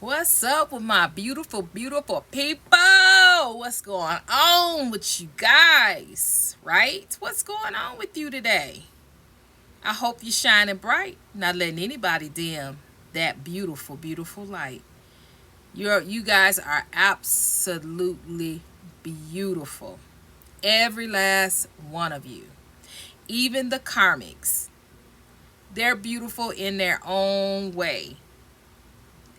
What's up with my beautiful, beautiful people? What's going on with you guys? Right? What's going on with you today? I hope you're shining bright, not letting anybody dim that beautiful, beautiful light. You guys are absolutely beautiful. Every last one of you. Even the karmics. They're beautiful in their own way.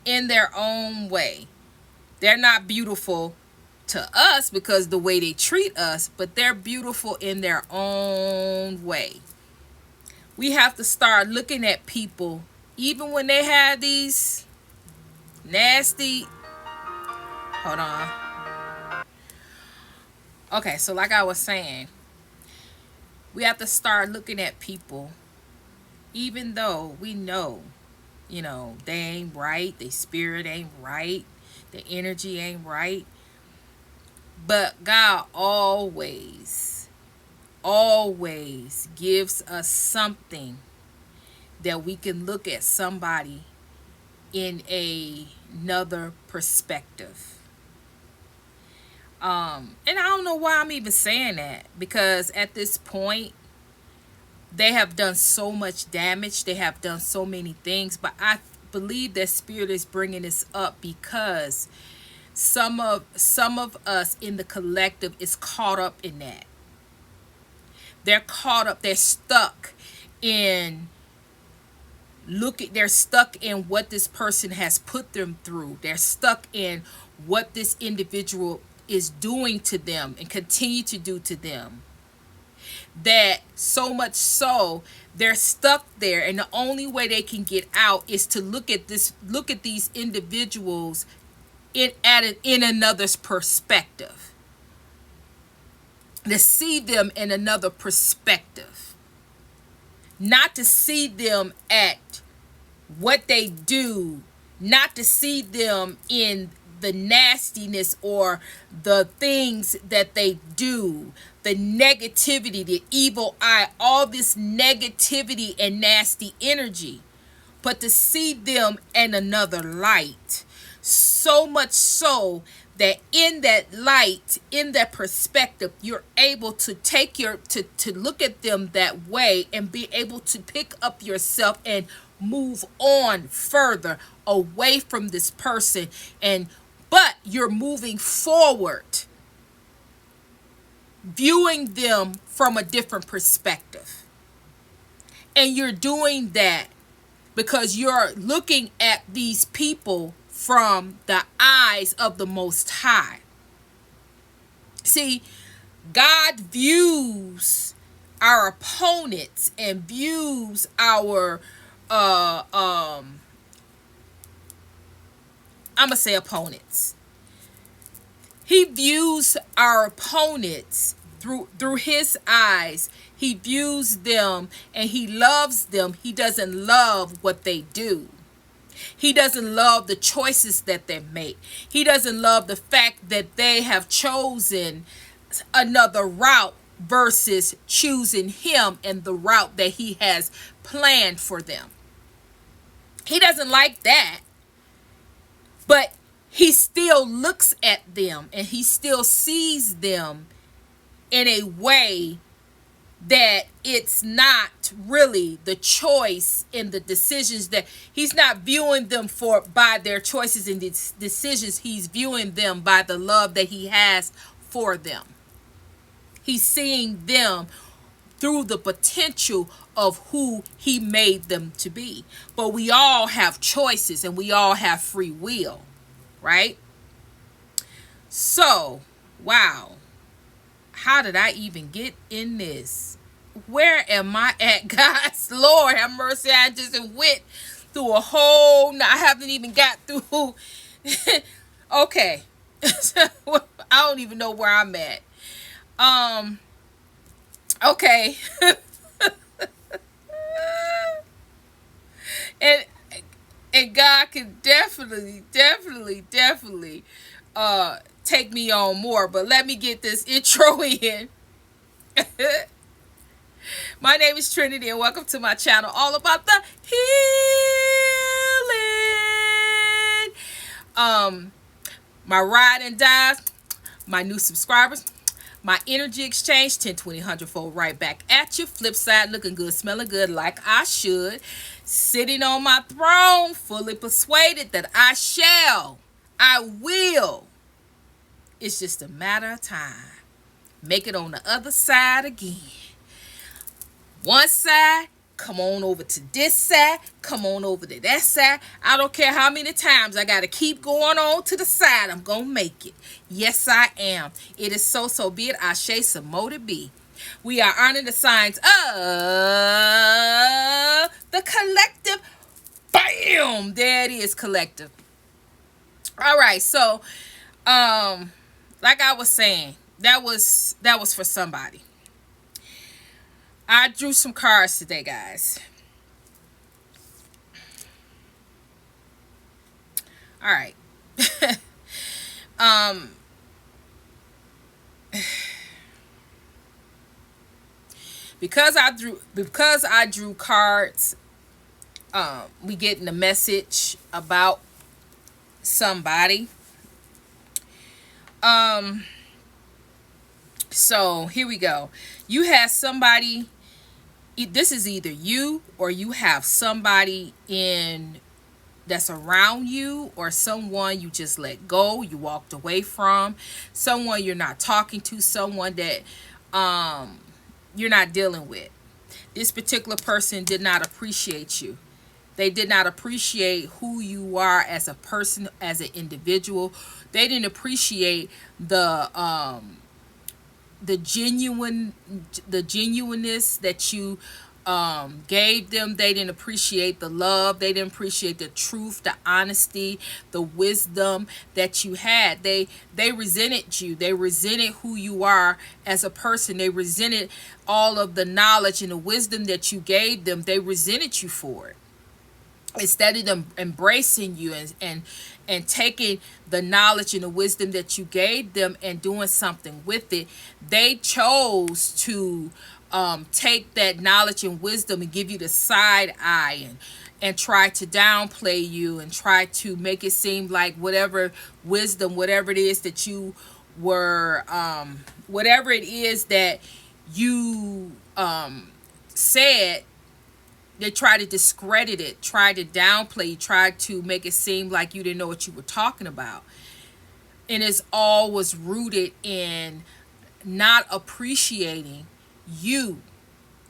In their own way. They're not beautiful to us because the way they treat us, but they're beautiful in their own way. We have to start looking at people, even when they have these nasty. Hold on. Okay, so like I was saying, we have to start looking at people, even though we know, they ain't right, their spirit ain't right, their energy ain't right. But God always gives us something that we can look at somebody in another perspective. And I don't know why I'm even saying that, because at this point they have done so much damage, they have done so many things, but I believe that spirit is bringing this up because some of us in the collective is caught up in that. They're caught up, they're stuck in they're stuck in what this person has put them through. They're stuck in what this individual is doing to them and continue to do to them. That so much so they're stuck there, and the only way they can get out is to look at these individuals in another's perspective. To see them in another perspective. Not to see them at what they do, not to see them in the nastiness or the things that they do, the negativity, the evil eye, all this negativity and nasty energy, but to see them in another light. So much so that in that light, in that perspective, you're able to to look at them that way and be able to pick up yourself and move on further away from this person, but you're moving forward, viewing them from a different perspective. And you're doing that because you're looking at these people from the eyes of the Most High. See, God views our opponents and views our I'm gonna say opponents. He views our opponents through his eyes. He views them and he loves them. He doesn't love what they do. He doesn't love the choices that they make. He doesn't love the fact that they have chosen another route versus choosing him and the route that he has planned for them. He doesn't like that. But he still looks at them and he still sees them in a way that it's not really the choice and the decisions, that he's not viewing them by their choices and decisions. He's viewing them by the love that he has for them. He's seeing them through the potential of who he made them to be. But we all have choices and we all have free will, right? So, wow. How did I even get in this? Where am I at, guys? Lord have mercy. I just went through I haven't even got through. Okay. I don't even know where I'm at. Okay. and and God can definitely take me on more, but let me get this intro in. My name is Trinity and welcome to my channel all about the healing. My ride and dies, my new subscribers, my energy exchange, 10, 20, 100-fold right back at you. Flip side, looking good, smelling good like I should. Sitting on my throne, fully persuaded that I will. It's just a matter of time. Make it on the other side again. One side, come on over to this side, come on over to that side. I don't care how many times I got to keep going on to the side. I'm going to make it. Yes, I am. It is so be it. Ashe, some more to be. We are honoring the signs of the collective. Bam! There it is, collective. All right, so, like I was saying, that was for somebody. I drew some cards today, guys. All right. Because I drew cards, we getting a message about somebody. So here we go. You have somebody. This is either you or you have somebody in that's around you, or someone you just let go, you walked away from, someone you're not talking to, someone that you're not dealing with. This particular person did not appreciate you. They did not appreciate who you are as a person, as an individual. They didn't appreciate the genuineness that you gave them. They didn't appreciate the love. They didn't appreciate the truth, the honesty, the wisdom that you had. They resented you. They resented who you are as a person. They resented all of the knowledge and the wisdom that you gave them. They resented you for it. Instead of them embracing you and taking the knowledge and the wisdom that you gave them and doing something with it, they chose to take that knowledge and wisdom and give you the side eye and try to downplay you and try to make it seem like whatever wisdom, whatever it is that you were, whatever it is that you said, they try to discredit it, try to downplay, try to make it seem like you didn't know what you were talking about. And it's all was rooted in not appreciating you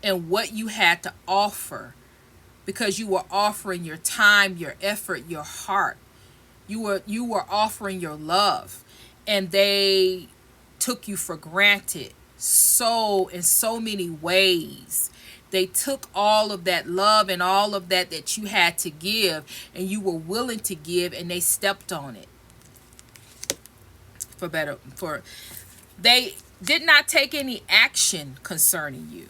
and what you had to offer, because you were offering your time, your effort, your heart. You were offering your love, and they took you for granted in so many ways. They took all of that love and all of that you had to give and you were willing to give, and they stepped on it. They did not take any action concerning you.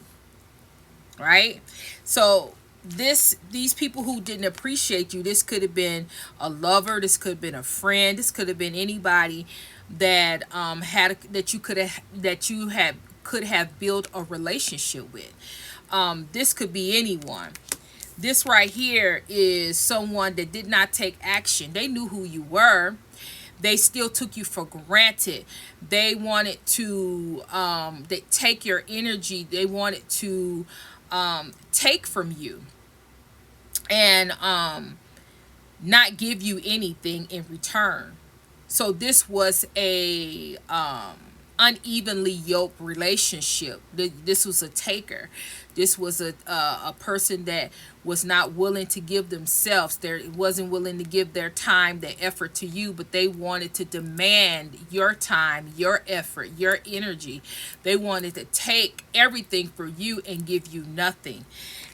Right? So these people who didn't appreciate you, this could have been a lover, this could have been a friend, this could have been anybody that could have built a relationship with. This could be anyone. This right here is someone that did not take action. They knew who you were. They still took you for granted. They wanted to they take your energy. They wanted to take from you and not give you anything in return. So this was a unevenly yoked relationship. This was a taker. This was a person that was not willing to give themselves. They wasn't willing to give their time, their effort to you, but they wanted to demand your time, your effort, your energy. They wanted to take everything for you and give you nothing.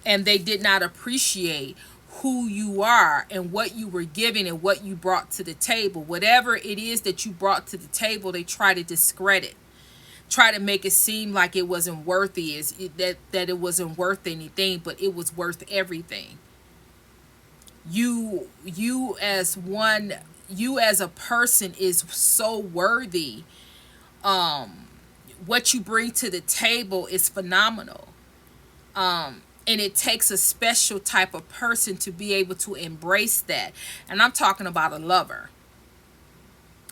And they did not appreciate who you are and what you were giving and what you brought to the table. Whatever it is that you brought to the table, they try to discredit. Try to make it seem like it wasn't worthy, that it wasn't worth anything, but it was worth everything. You as a person is so worthy. What you bring to the table is phenomenal. And it takes a special type of person to be able to embrace that. And I'm talking about a lover.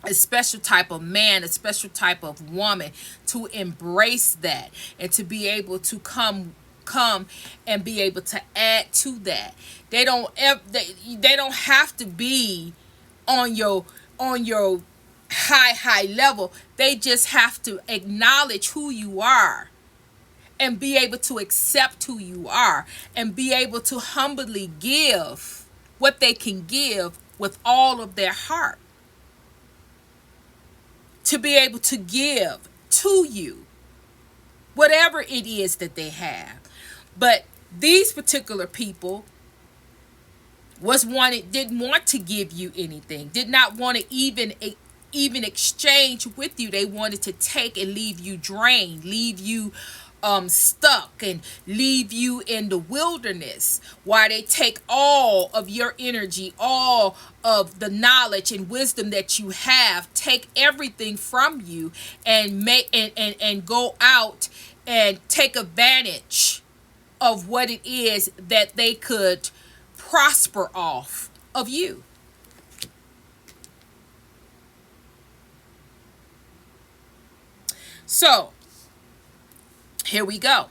a special type of man, a special type of woman to embrace that and to be able to come and be able to add to that. They don't have to be on your high level. They just have to acknowledge who you are and be able to accept who you are and be able to humbly give what they can give with all of their heart, to be able to give to you whatever it is that they have. But these particular people didn't want to give you anything, did not want to even exchange with you. They wanted to take and leave you drained, leave you stuck, and leave you in the wilderness, while they take all of your energy, all of the knowledge and wisdom that you have, take everything from you and make and go out and take advantage of what it is that they could prosper off of you. So here we go.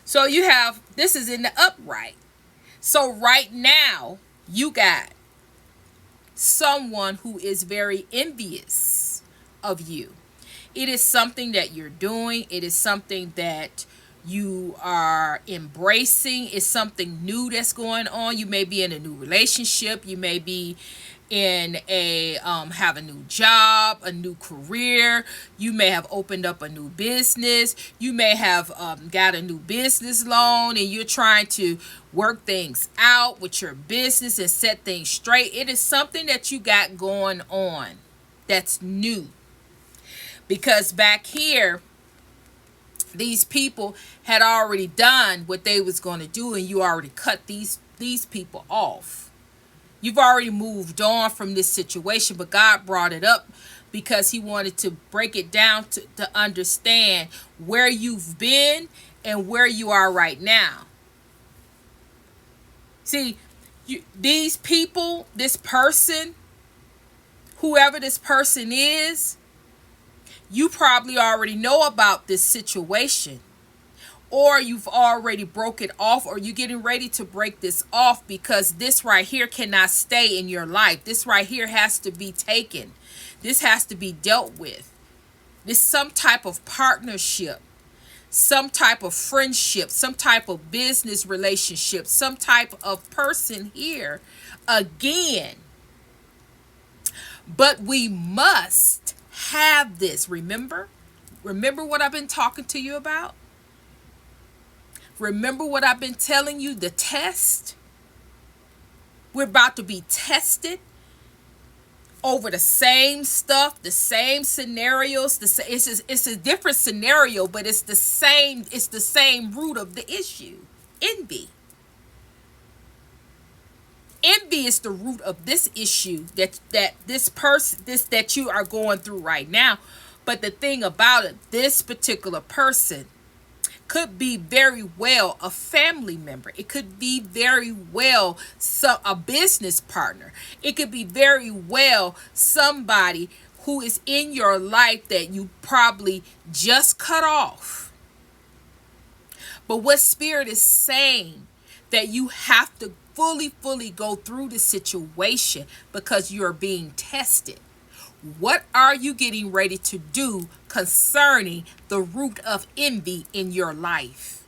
So you have, this is in the upright. So right now you got someone who is very envious of you. It is something that you're doing. It is something that you are embracing. It's something new that's going on. You may be in a new relationship. You may be in a have a new job, a new career. You may have opened up a new business. You may have got a new business loan, and you're trying to work things out with your business and set things straight. It is something that you got going on that's new, because back here these people had already done what they was going to do, and you already cut these people off. You've already moved on from this situation, but God brought it up because he wanted to break it down to understand where you've been and where you are right now. See, these people, this person, whoever this person is, you probably already know about this situation, or you've already broke it off, or you're getting ready to break this off, because this right here cannot stay in your life. This right here has to be taken. This has to be dealt with. This some type of partnership, some type of friendship, some type of business relationship, some type of person here again. But we must have this. Remember what I've been talking to you about? Remember what I've been telling you, the test? We're about to be tested over the same stuff, the same scenarios. It's a different scenario, but it's the same root of the issue. Envy. Envy is the root of this issue that you are going through right now. But the thing about it, this particular person could be very well a family member. It could be very well a business partner. It could be very well somebody who is in your life that you probably just cut off. But what Spirit is saying, that you have to fully go through the situation because you're being tested. What are you getting ready to do concerning the root of envy in your life?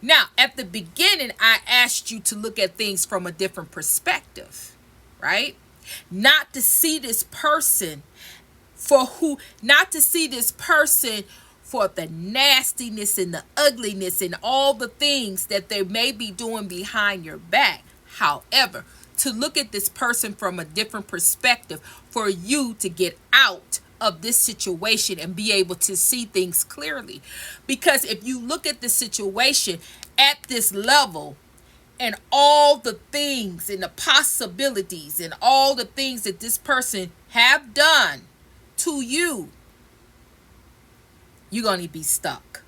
Now, at the beginning, I asked you to look at things from a different perspective, right? Not to see this person for the nastiness and the ugliness and all the things that they may be doing behind your back. However, to look at this person from a different perspective for you to get out of this situation and be able to see things clearly. Because if you look at the situation at this level and all the things and the possibilities and all the things that this person have done to you, you're going to be stuck.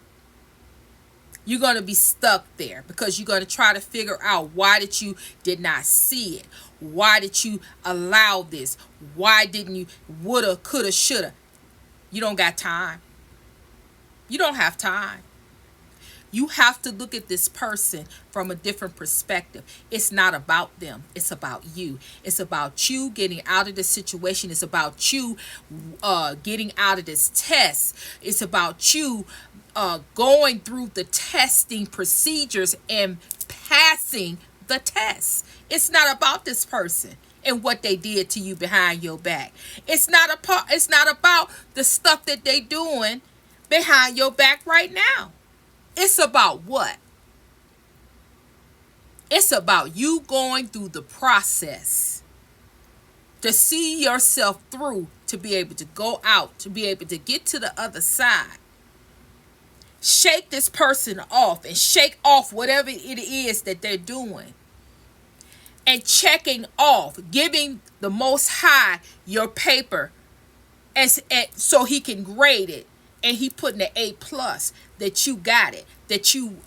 You're going to be stuck there because you're going to try to figure out why did you did not see it? Why did you allow this? Why didn't you woulda, coulda, shoulda? You don't got time. You don't have time. You have to look at this person from a different perspective. It's not about them. It's about you. It's about you getting out of this situation. It's about you getting out of this test. It's about you going through the testing procedures and passing the test. It's not about this person and what they did to you behind your back. It's not about the stuff that they doing behind your back right now. It's about what? It's about you going through the process to see yourself through, to be able to go out, to be able to get to the other side. Shake this person off and shake off whatever it is that they're doing. And checking off, giving the Most High your paper as so he can grade it. And he putting an A+, that you got it, that you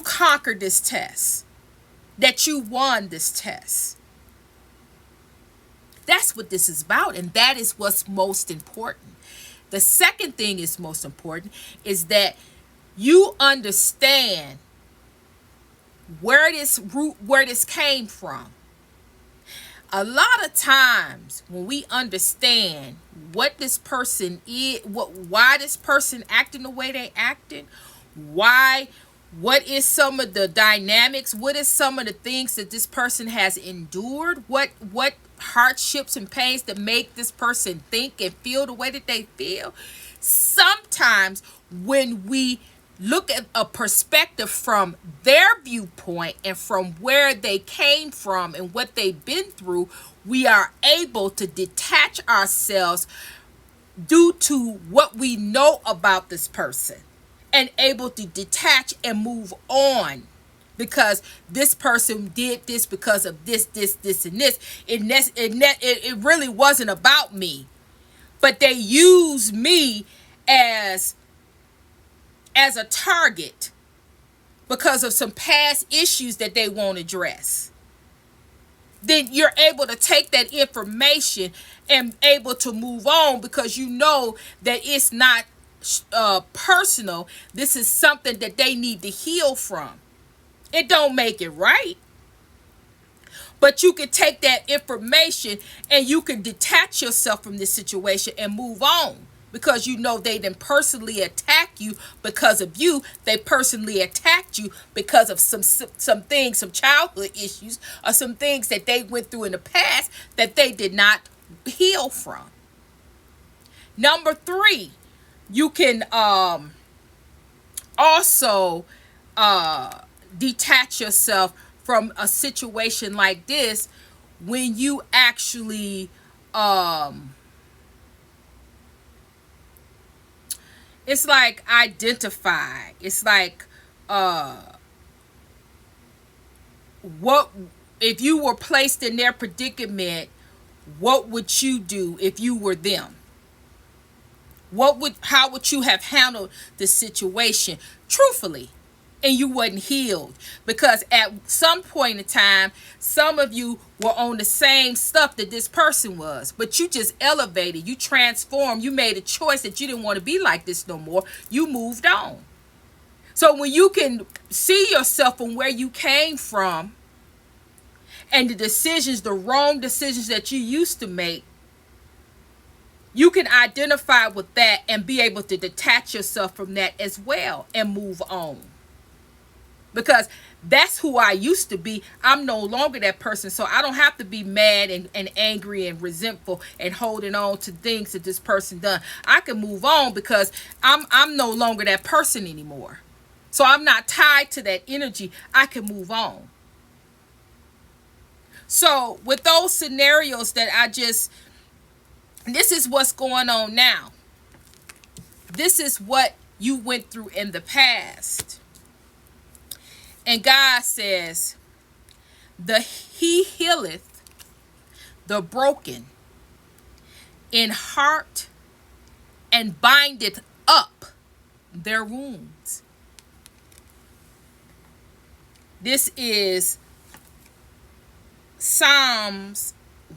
conquered this test, that you won this test. That's what this is about, and that is what's most important. The second thing is most important is that you understand where this came from. A lot of times when we understand what this person is, why this person acting the way they acting, what is some of the dynamics, what is some of the things that this person has endured, what hardships and pains that make this person think and feel the way that they feel. Sometimes when we look at a perspective from their viewpoint and from where they came from and what they've been through, we are able to detach ourselves due to what we know about this person and able to detach and move on, because this person did this because of this, and this. It really wasn't about me, but they used me as a target because of some past issues that they won't address. Then you're able to take that information and able to move on because you know that it's not personal. This is something that they need to heal from. It don't make it right. But you can take that information and you can detach yourself from this situation and move on. Because you know they didn't personally attack you because of you. They personally attacked you because of some things, some childhood issues, or some things that they went through in the past that they did not heal from. Number 3, you can also detach yourself from a situation like this when you actually it's like identify. It's like what if you were placed in their predicament, what would you do if you were them? How would you have handled the situation truthfully? And you wasn't healed, because at some point in time, some of you were on the same stuff that this person was, but you just elevated, you transformed, you made a choice that you didn't want to be like this no more. You moved on. So when you can see yourself from where you came from and the wrong decisions that you used to make, you can identify with that and be able to detach yourself from that as well and move on. Because that's who I used to be. I'm no longer that person. So I don't have to be mad and angry and resentful and holding on to things that this person done. I can move on because I'm no longer that person anymore. So I'm not tied to that energy. I can move on. So with those scenarios that this is what's going on now. This is what you went through in the past. And God says, He healeth the broken in heart and bindeth their wounds. This is Psalms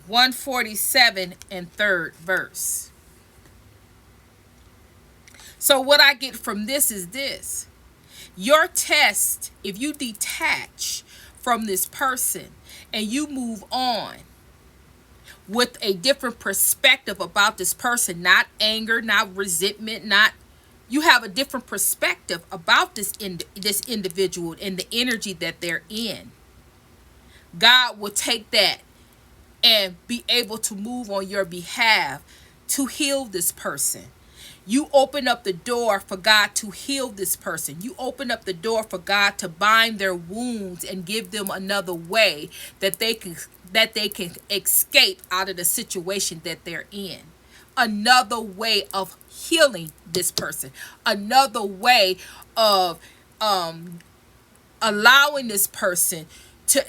147 and 3rd verse. So what I get from this is this. Your test, if you detach from this person and you move on with a different perspective about this person, not anger, not resentment, not, you have a different perspective about this individual and the energy that they're in. God will take that and be able to move on your behalf to heal this person. You open up the door for God to heal this person. You open up the door for God to bind their wounds and give them another way that they can escape out of the situation that they're in. Another way of healing this person. Another way of allowing this person to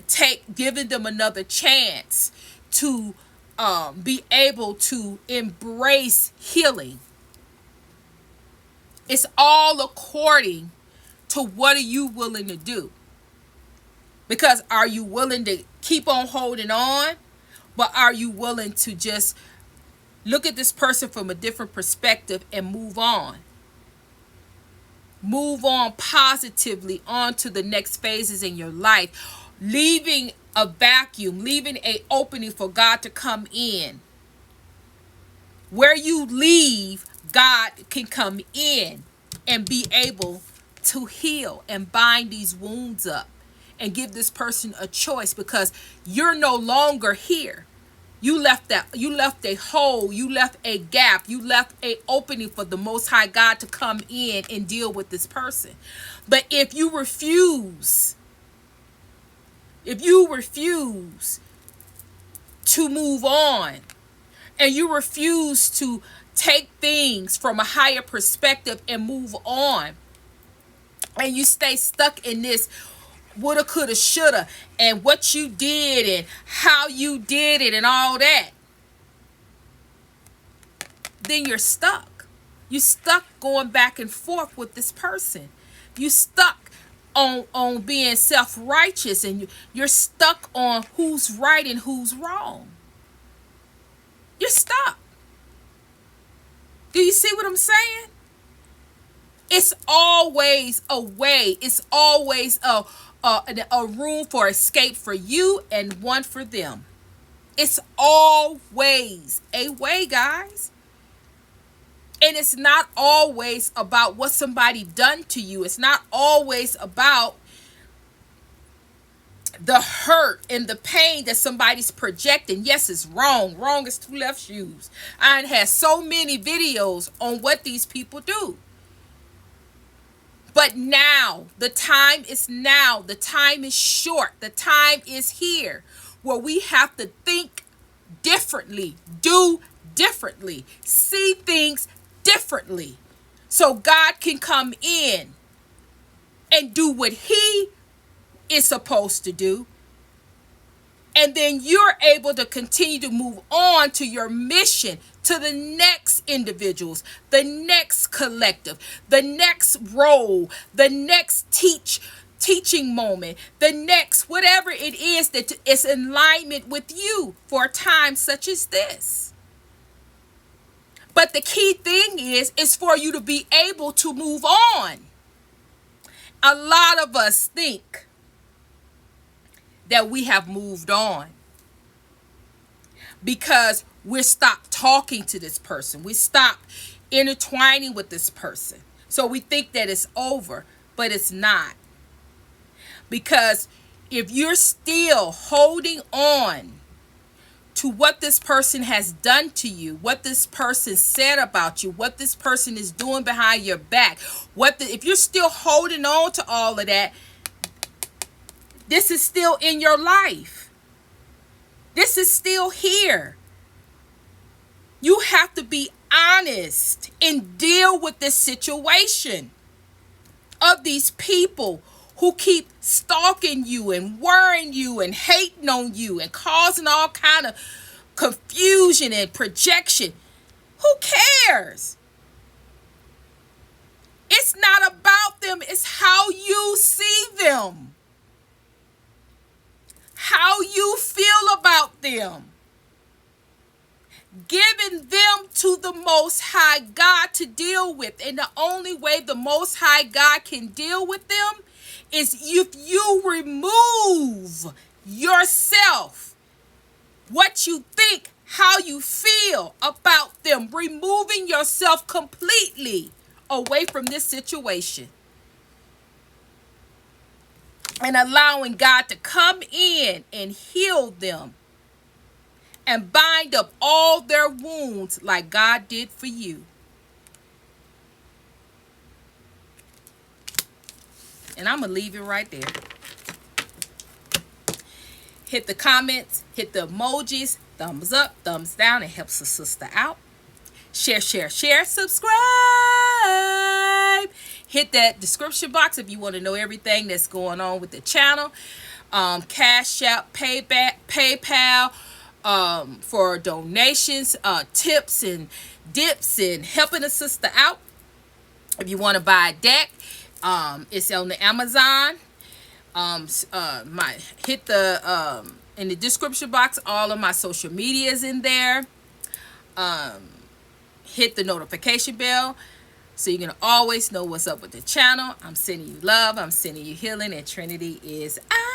giving them another chance to be able to embrace healing. It's all according to what are you willing to do. Because are you willing to keep on holding on? But are you willing to just look at this person from a different perspective and move on? Move on positively on to the next phases in your life. Leaving a vacuum, leaving an opening for God to come in. Where you leave, God can come in and be able to heal and bind these wounds up and give this person a choice, because you're no longer here. You left a hole, you left a gap, you left a opening for the Most High God to come in and deal with this person. But if you refuse to move on, and you refuse to take things from a higher perspective and move on, and you stay stuck in this woulda, coulda, shoulda, and what you did and how you did it and all that, then you're stuck. You're stuck going back and forth with this person. You're stuck on being self-righteous, and you're stuck on who's right and who's wrong. You're stuck. Do you see what I'm saying? It's always a way. It's always a room for escape for you and one for them. It's always a way, guys. And it's not always about what somebody done to you. It's not always about the hurt and the pain that somebody's projecting. Yes, it's wrong. Wrong is two left shoes. I had so many videos on what these people do. But now, the time is now. The time is short. The time is here where we have to think differently, do differently, see things differently, so God can come in and do what He is supposed to do. And then you're able to continue to move on to your mission, to the next individuals, the next collective, the next role, the next teaching moment, the next whatever it is that is in alignment with you for a time such as this. But the key thing is for you to be able to move on. A lot of us think that we have moved on because we stopped talking to this person. We stopped intertwining with this person. So we think that it's over, but it's not. Because if you're still holding on to what this person has done to you, what this person said about you, what this person is doing behind your back, if you're still holding on to all of that, this is still in your life. This is still here. You have to be honest and deal with this situation of these people who keep stalking you and worrying you and hating on you and causing all kind of confusion and projection. Who cares? It's not about them, it's how you see them, how you feel about them. Giving them to the Most High God to deal with. And the only way the Most High God can deal with them is if you remove yourself, what you think, how you feel about them, removing yourself completely away from this situation and allowing God to come in and heal them and bind up all their wounds like God did for you. And I'm going to leave it right there. Hit the comments, hit the emojis, thumbs up, thumbs down. It helps the sister out. Share, share, share, subscribe. Hit that description box if you want to know everything that's going on with the channel. Cash App, PayPal, for donations, tips and dips and helping a sister out. If you want to buy a deck, it's on the Amazon. Hit the in the description box, all of my social media is in there. Hit the notification bell so you're gonna always know what's up with the channel. I'm sending you love, I'm sending you healing, and Trinity is out.